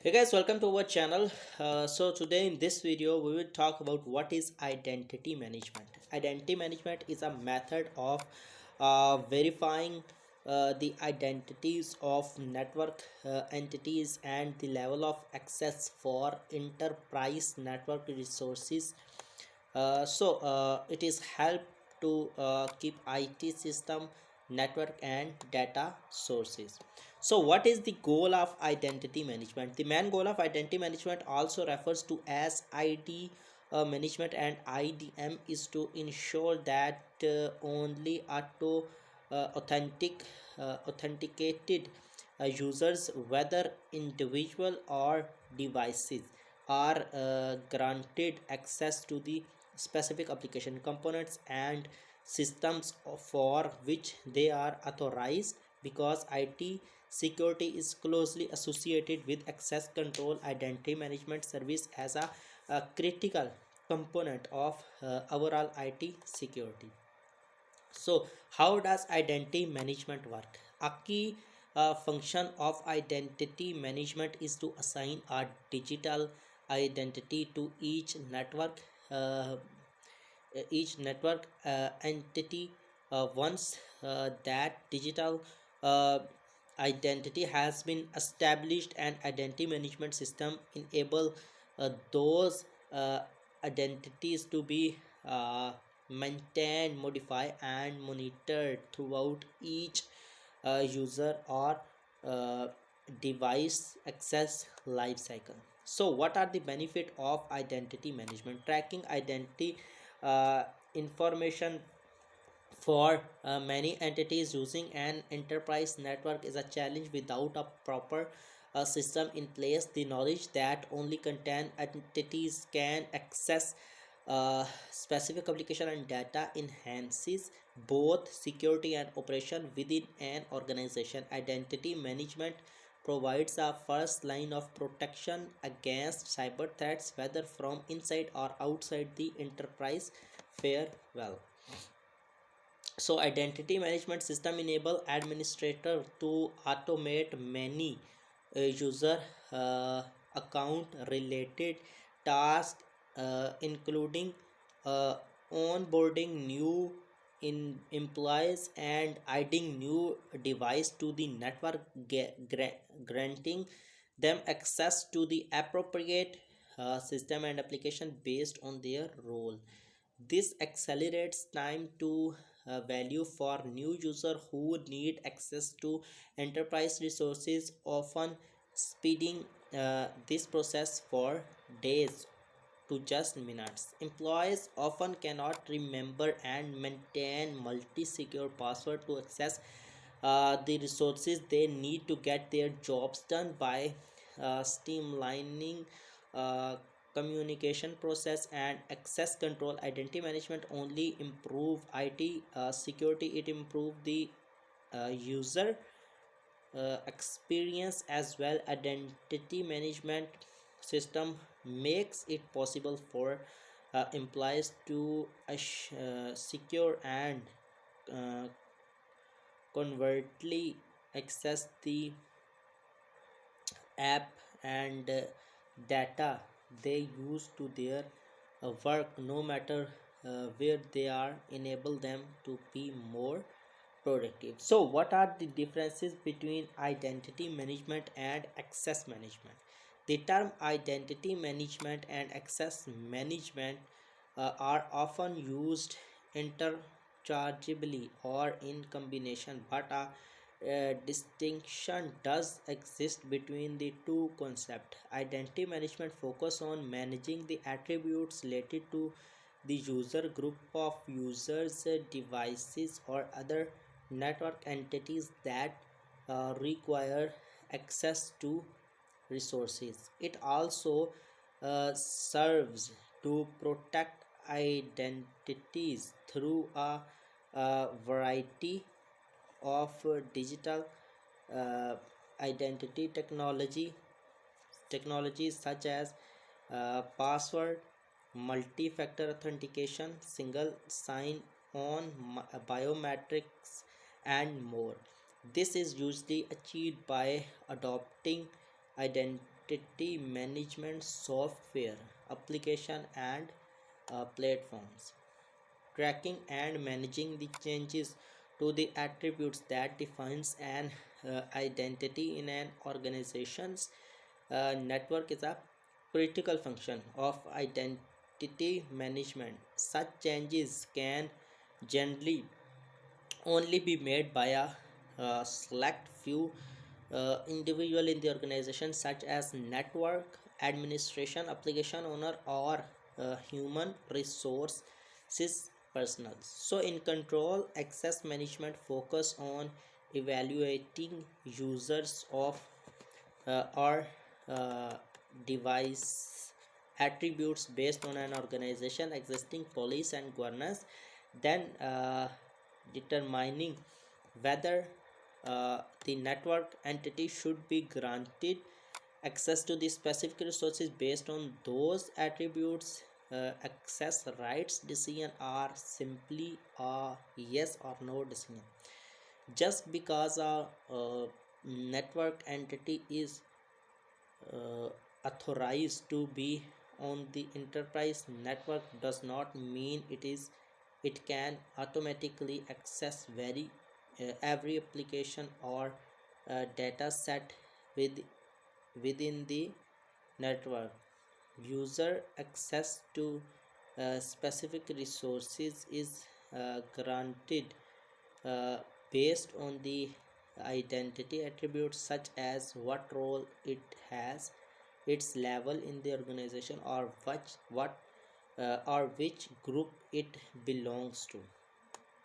Hey guys, welcome to our channel. So today in this video we will talk about what is identity management. Identity management is a method of verifying the identities of network entities and the level of access for enterprise network resources. It is help to keep IT system, network and data sources. So what is the goal of identity management? The main goal of identity management, also refers to as ID management and IDM, is to ensure that only authenticated users, whether individual or devices, are granted access to the specific application components and systems for which they are authorized. Because IT security is closely associated with access control, identity management service as a critical component of overall IT security. So how does identity management work? A key function of identity management is to assign a digital identity to uh, each network entity. Once that digital uh, identity has been established, and identity management system enable those uh, identities to be maintained, modified and monitored throughout each user or uh, device access lifecycle. So what are the benefit of identity management? Tracking identity uh, information for many entities using an enterprise network is a challenge without a proper system in place. The knowledge that only contain entities can access specific application and data enhances both security and operation within an organization. Identity management provides a first line of protection against cyber threats, whether from inside or outside the enterprise. Farewell. So identity management system enable administrator to automate many user account related tasks, including uh, onboarding new employees and adding new device to the network, granting them access to the appropriate system and application based on their role. This accelerates time to value for new user who need access to enterprise resources, often speeding this process for days to just minutes. Employees often cannot remember and maintain multi-secure password to access the resources they need to get their jobs done. By streamlining uh, communication process and access control, identity management only improve IT security, it improve the user experience as well. Identity management system makes it possible for employees to secure and uh, covertly access the app and data they use to their work, no matter where they are, enable them to be more productive. So what are the differences between identity management and access management? The term identity management and access management are often used interchangeably or in combination, but a distinction does exist between the two concepts. Identity management focus on managing the attributes related to the user, group of users, devices or other network entities that require access to resources. It also serves to protect identities through a variety of digital uh, identity technologies such as password, multi-factor authentication, single sign-on, biometrics, and more. This is usually achieved by adopting identity management software, application, and platforms. Tracking and managing the changes to the attributes that defines an identity in an organization's network is a critical function of identity management. Such changes can generally only be made by a select few individual in the organization, such as network administration, application owner, or human resources personnel. So in control access management focus on evaluating users of or uh, device attributes based on an organization existing policy and governance, then determining whether the network entity should be granted access to the specific resources based on those attributes. Access rights decision are simply a yes or no decision. Just because a network entity is authorized to be on the enterprise network does not mean it can automatically access every application or data set with within the network. User access to specific resources is granted uh, based on the identity attributes, such as what role it has, its level in the organization, or which group it belongs to.